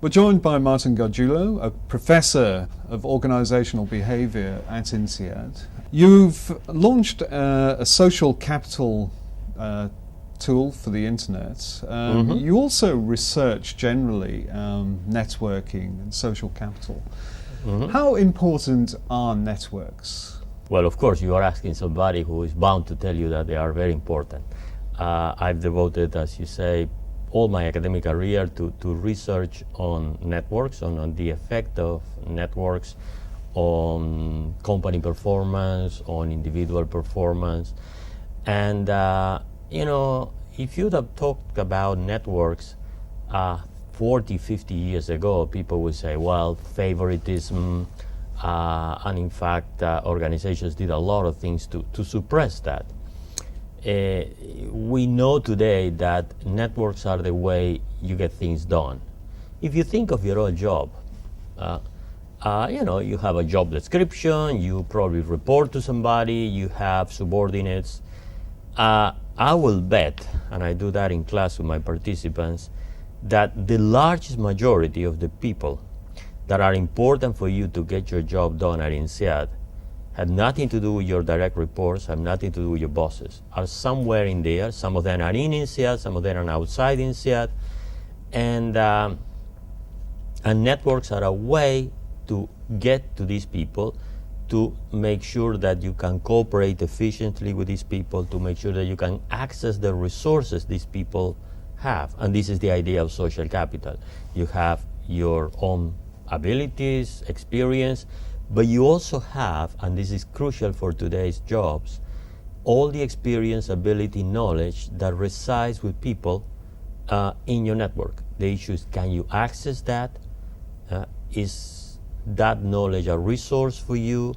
We're joined by Martin Gargiulo, a professor of organisational behaviour at INSEAD. You've launched a social capital tool for the internet. You also research generally networking and social capital. How important are networks? Well, of course, you are asking somebody who is bound to tell you that they are very important. I've devoted, as you say, all my academic career to research on networks, on the effect of networks on company performance, on individual performance. And, you know, if you'd have talked about networks 40, 50 years ago, people would say, well, favoritism, and in fact, organizations did a lot of things to suppress that. We know today that networks are the way you get things done. If you think of your own job, you know, you have a job description, you probably report to somebody, you have subordinates. I will bet, and I do that in class with my participants, that the largest majority of the people that are important for you to get your job done at INSEAD had nothing to do with your direct reports, have nothing to do with your bosses, are somewhere in there. Some of them are in INSEAD, some of them are outside INSEAD. And networks are a way to get to these people, to make sure that you can cooperate efficiently with these people, to make sure that you can access the resources these people have. And this is the idea of social capital. You have your own abilities, experience, but you also have, and this is crucial for today's jobs, all the experience, ability, knowledge that resides with people in your network. The issue is, can you access that? Is that knowledge a resource for you,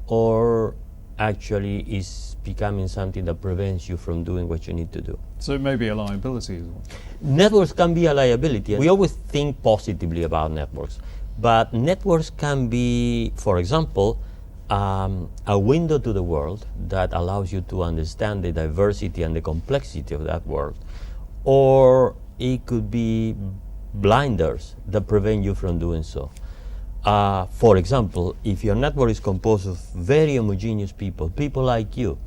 or actually is becoming something that prevents you from doing what you need to do? So it may be a liability as well. Networks can be a liability. We always think positively about networks, but networks can be, for example, a window to the world that allows you to understand the diversity and the complexity of that world, or it could be blinders that prevent you from doing so. For example, if your network is composed of very homogeneous people, people like you,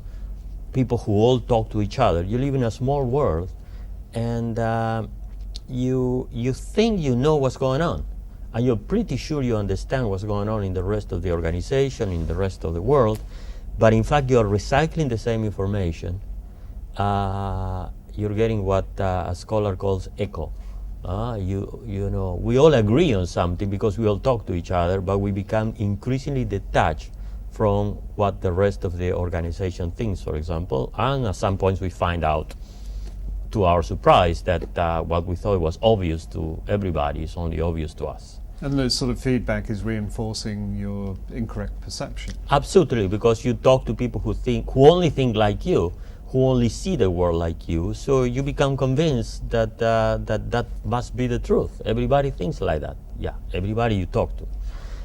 people who all talk to each other, you live in a small world, and you think you know what's going on, and you're pretty sure you understand what's going on in the rest of the organization, in the rest of the world, but in fact you're recycling the same information. You're getting what a scholar calls echo. You know, we all agree on something because we all talk to each other, but we become increasingly detached from what the rest of the organization thinks, for example, and at some points we find out, to our surprise, that what we thought was obvious to everybody is only obvious to us. And this sort of feedback is reinforcing your incorrect perception. Absolutely, because you talk to people who only think like you, who only see the world like you, so you become convinced that that must be the truth. Everybody thinks like that. Yeah, everybody you talk to.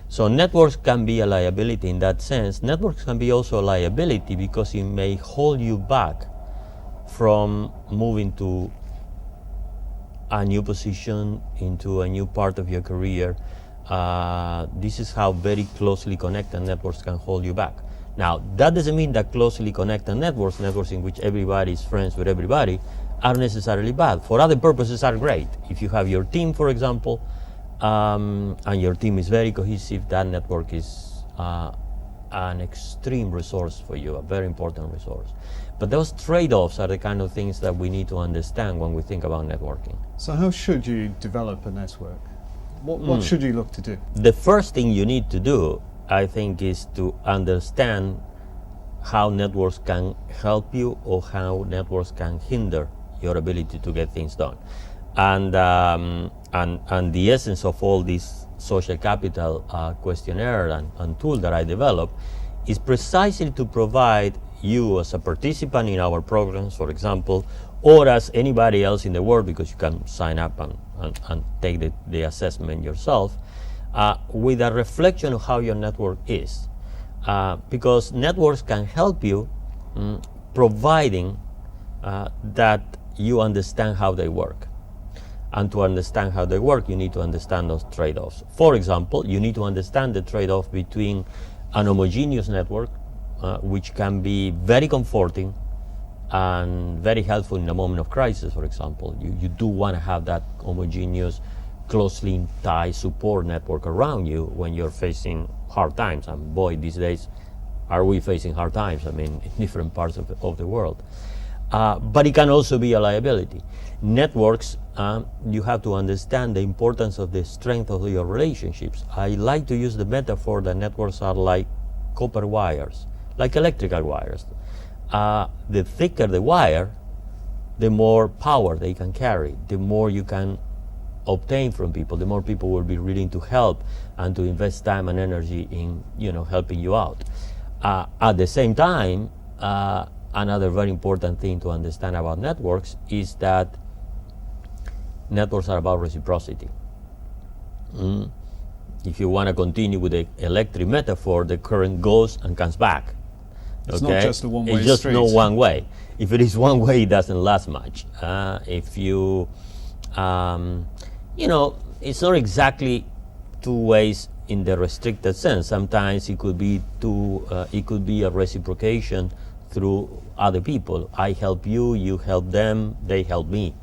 So networks can be a liability in that sense. Networks can be also a liability because it may hold you back from moving to a new position, into a new part of your career. This is how very closely connected networks can hold you back. Now, that doesn't mean that closely connected networks in which everybody is friends with everybody, are necessarily bad. For other purposes are great. If you have your team, for example, and your team is very cohesive, that network is an extreme resource for you, a very important resource. But those trade-offs are the kind of things that we need to understand when we think about networking. So how should you develop a network? What should you look to do? The first thing you need to do, I think, is to understand how networks can help you or how networks can hinder your ability to get things done. And the essence of all this social capital questionnaire and tool that I developed is precisely to provide you as a participant in our programs, for example, or as anybody else in the world, because you can sign up and take the assessment yourself, with a reflection of how your network is. Because networks can help you providing that you understand how they work. And to understand how they work, you need to understand those trade-offs. For example, you need to understand the trade-off between an homogeneous network, which can be very comforting and very helpful in a moment of crisis, for example. You do want to have that homogeneous, closely tied support network around you when you're facing hard times. And boy, these days, are we facing hard times? I mean, in different parts of the world. But it can also be a liability. Networks, you have to understand the importance of the strength of your relationships. I like to use the metaphor that networks are like copper wires, like electrical wires. The thicker the wire, the more power they can carry, the more you can obtain from people, the more people will be willing to help and to invest time and energy in helping you out. At the same time, another very important thing to understand about networks is that networks are about reciprocity. If you want to continue with the electric metaphor, the current goes and comes back. It's not just a one-way street. It's just street. no one way. If it is one way, it doesn't last much. If you, it's not exactly two ways in the restricted sense. Sometimes it could be a reciprocation through other people. I help you, you help them, they help me.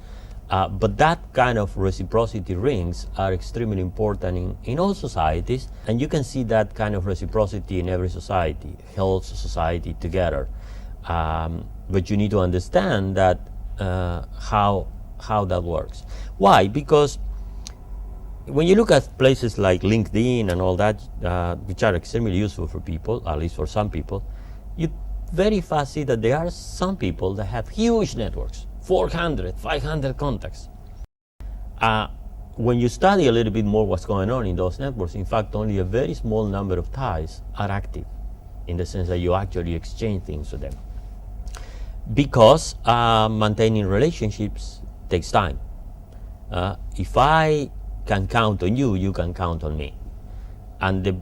But that kind of reciprocity rings are extremely important in all societies, and you can see that kind of reciprocity in every society, holds society together. But you need to understand that how that works. Why? Because when you look at places like LinkedIn and all that, which are extremely useful for people, at least for some people, you very fast see that there are some people that have huge networks, 400, 500 contacts. When you study a little bit more what's going on in those networks, in fact, only a very small number of ties are active, in the sense that you actually exchange things with them. Because maintaining relationships takes time. If I can count on you, you can count on me. And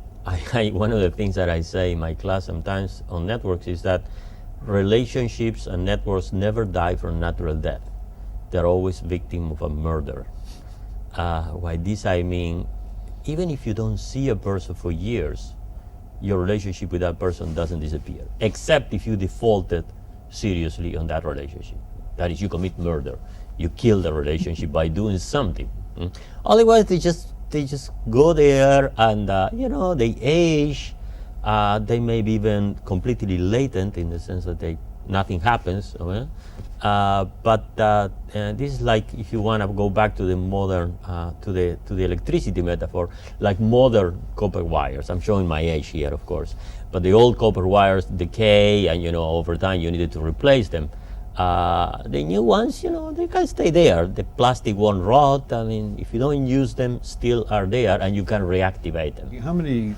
one of the things that I say in my class sometimes on networks is that relationships and networks never die from natural death. They're always victim of a murder. By this I mean, even if you don't see a person for years, your relationship with that person doesn't disappear, except if you defaulted seriously on that relationship. That is, you commit murder. You kill the relationship by doing something. Otherwise, they just go there and they age. They may be even completely latent in the sense that nothing happens. But this is like, if you want to go back to the modern to the electricity metaphor, like modern copper wires. I'm showing my age here, of course, but the old copper wires decay, and over time you needed to replace them. The new ones, they can stay there. The plastic won't rot. I mean, if you don't use them, still are there, and you can reactivate them. How many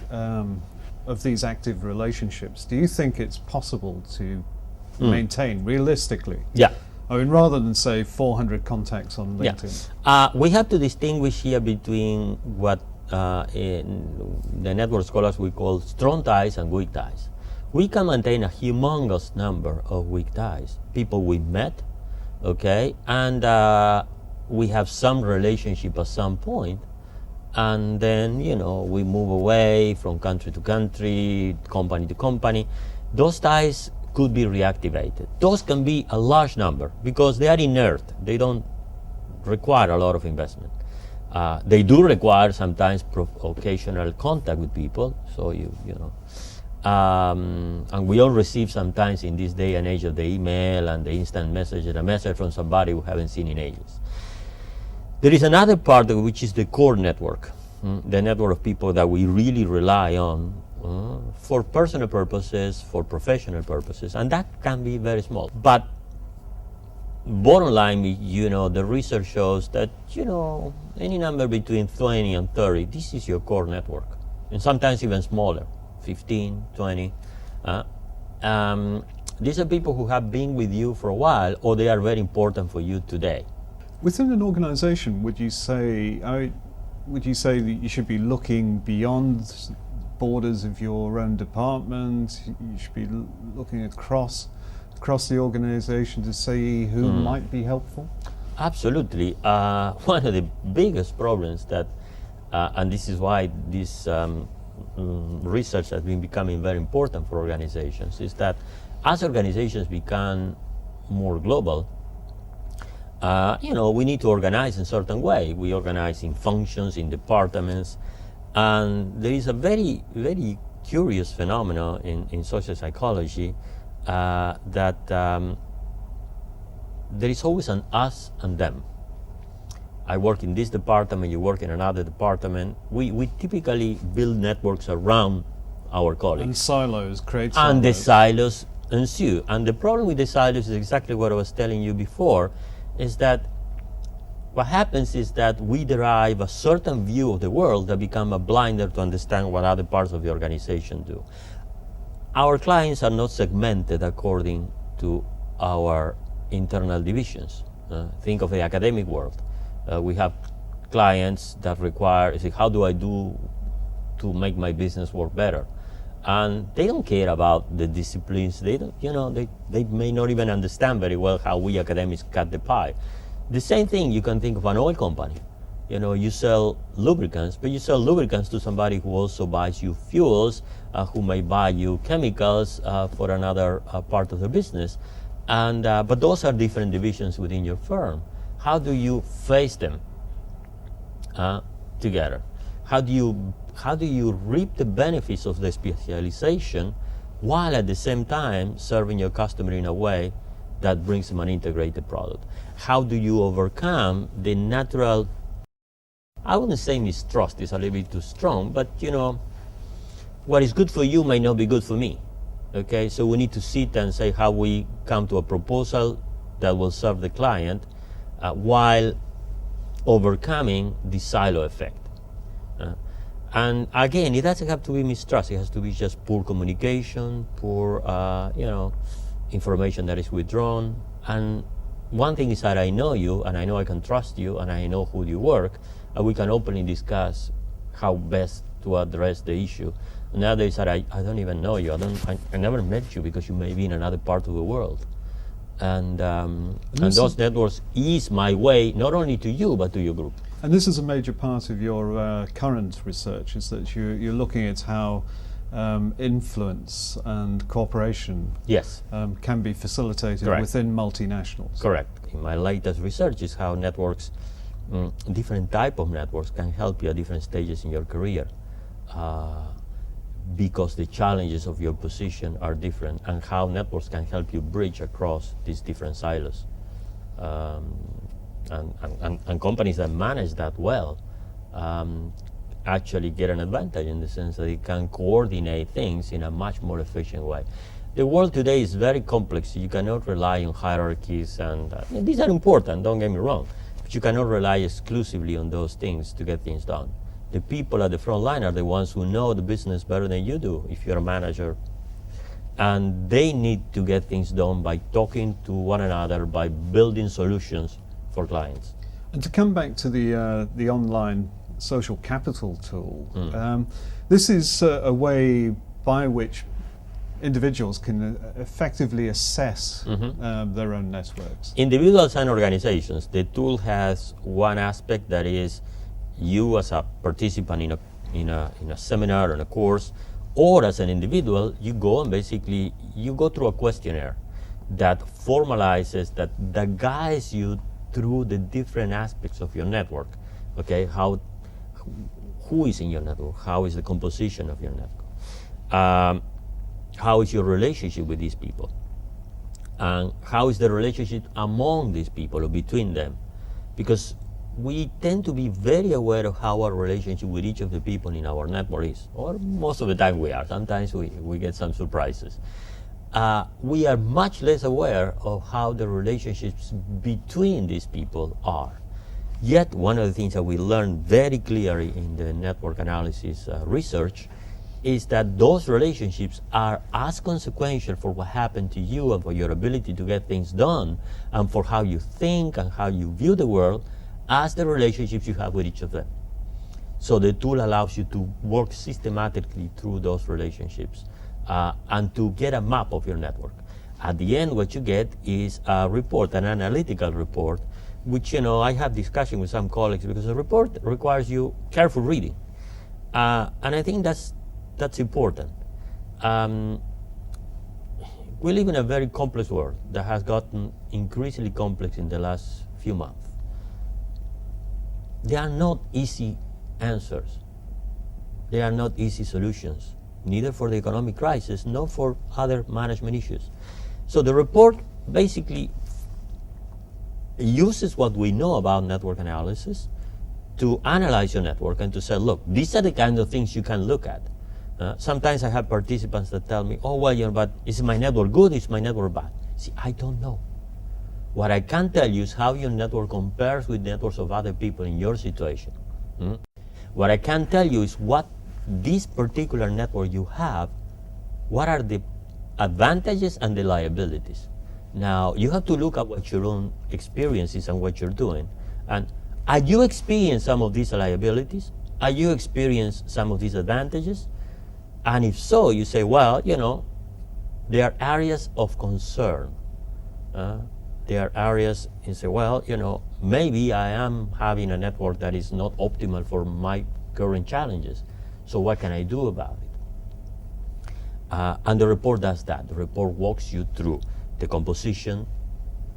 of these active relationships do you think it's possible to maintain realistically? Yeah. I mean, rather than say 400 contacts on LinkedIn. Yeah. We have to distinguish here between what in the network scholars we call strong ties and weak ties. We can maintain a humongous number of weak ties, people we met, okay, and we have some relationship at some point, and then we move away from country to country, company to company. Those ties could be reactivated. Those can be a large number because they are inert. They don't require a lot of investment. They do require sometimes occasional contact with people, so and we all receive sometimes in this day and age of the email and the instant message, a message from somebody we haven't seen in ages. There is another part which is the core network, the network of people that we really rely on for personal purposes, for professional purposes, and that can be very small. But bottom line, the research shows that, any number between 20 and 30, this is your core network, and sometimes even smaller. 15, 20. These are people who have been with you for a while, or they are very important for you today. Within an organization, would you say that you should be looking beyond borders of your own department? You should be looking across the organization to see who might be helpful? Absolutely. One of the biggest problems that, and this is why this research has been becoming very important for organizations, is that as organizations become more global, we need to organize in a certain way. We organize in functions, in departments, and there is a very, very curious phenomenon in social psychology that there is always an us and them. I work in this department, you work in another department. We typically build networks around our colleagues. And silos create silos. And the silos ensue. And the problem with the silos is exactly what I was telling you before, is that what happens is that we derive a certain view of the world that become a blinder to understand what other parts of the organization do. Our clients are not segmented according to our internal divisions. Think of the academic world. We have clients that require, say, how do I do to make my business work better? And they don't care about the disciplines. They don't, they may not even understand very well how we academics cut the pie. The same thing, you can think of an oil company. You sell lubricants, but you sell lubricants to somebody who also buys you fuels, who may buy you chemicals for another part of the business. And but those are different divisions within your firm. How do you face them together? How do you reap the benefits of the specialization while at the same time serving your customer in a way that brings them an integrated product? How do you overcome the natural, I wouldn't say mistrust, it's a little bit too strong, but what is good for you may not be good for me. Okay, so we need to sit and say how we come to a proposal that will serve the client while overcoming the silo effect. And again, it doesn't have to be mistrust. It has to be just poor communication, poor, information that is withdrawn. And one thing is that I know you, and I know I can trust you, and I know who you work, and we can openly discuss how best to address the issue. And the other is that I don't even know you. I never met you because you may be in another part of the world. And those networks ease my way, not only to you, but to your group. And this is a major part of your current research, is that you're looking at how influence and cooperation yes. Can be facilitated Correct. within multinationals. Correct. In my latest research is how networks, different type of networks can help you at different stages in your career. Because the challenges of your position are different, and how networks can help you bridge across these different silos. And companies that manage that well actually get an advantage in the sense that they can coordinate things in a much more efficient way. The world today is very complex. You cannot rely on hierarchies, and these are important, don't get me wrong, but you cannot rely exclusively on those things to get things done. The people at the front line are the ones who know the business better than you do if you're a manager. And they need to get things done by talking to one another, by building solutions for clients. And to come back to the online social capital tool, this is a way by which individuals can effectively assess their own networks. Individuals and organizations, the tool has one aspect that is you as a participant in a seminar or in a course, or as an individual, you go and basically you go through a questionnaire that formalizes, that guides you through the different aspects of your network. Okay, who is in your network? How is the composition of your network? How is your relationship with these people? And how is the relationship among these people or between them? Because we tend to be very aware of how our relationship with each of the people in our network is, or most of the time we are. Sometimes we get some surprises. We are much less aware of how the relationships between these people are. Yet, one of the things that we learned very clearly in the network analysis research is that those relationships are as consequential for what happened to you and for your ability to get things done and for how you think and how you view the world as the relationships you have with each of them. So the tool allows you to work systematically through those relationships and to get a map of your network. At the end, what you get is a report, an analytical report, which I have discussion with some colleagues, because the report requires you careful reading, and I think that's important. We live in a very complex world that has gotten increasingly complex in the last few months. There are not easy answers. There are not easy solutions, neither for the economic crisis nor for other management issues. So the report basically uses what we know about network analysis to analyze your network and to say, look, these are the kind of things you can look at. Sometimes I have participants that tell me, oh, well, but is my network good? Is my network bad? See, I don't know. What I can tell you is how your network compares with networks of other people in your situation. What I can tell you is what this particular network you have, what are the advantages and the liabilities. Now, you have to look at what your own experience is and what you're doing. And are you experiencing some of these liabilities? Are you experiencing some of these advantages? And if so, you say, well, there are areas of concern. There are areas you say, well, maybe I am having a network that is not optimal for my current challenges. So what can I do about it? And the report does that. The report walks you through the composition,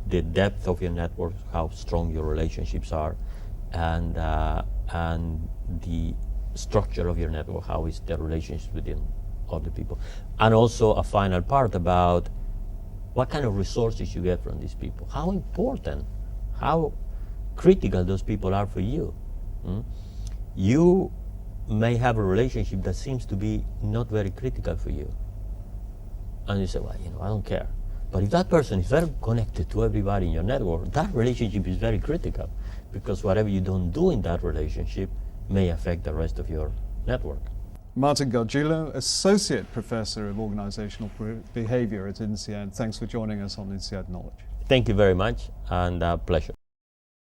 the depth of your network, how strong your relationships are, and the structure of your network, how is the relationship within other people. And also a final part about what kind of resources you get from these people, how important, how critical those people are for you. You may have a relationship that seems to be not very critical for you. And you say, well, I don't care. But if that person is very connected to everybody in your network, that relationship is very critical, because whatever you don't do in that relationship may affect the rest of your network. Martin Gargiulo, Associate Professor of Organisational Behaviour at INSEAD. Thanks for joining us on INSEAD Knowledge. Thank you very much, and pleasure.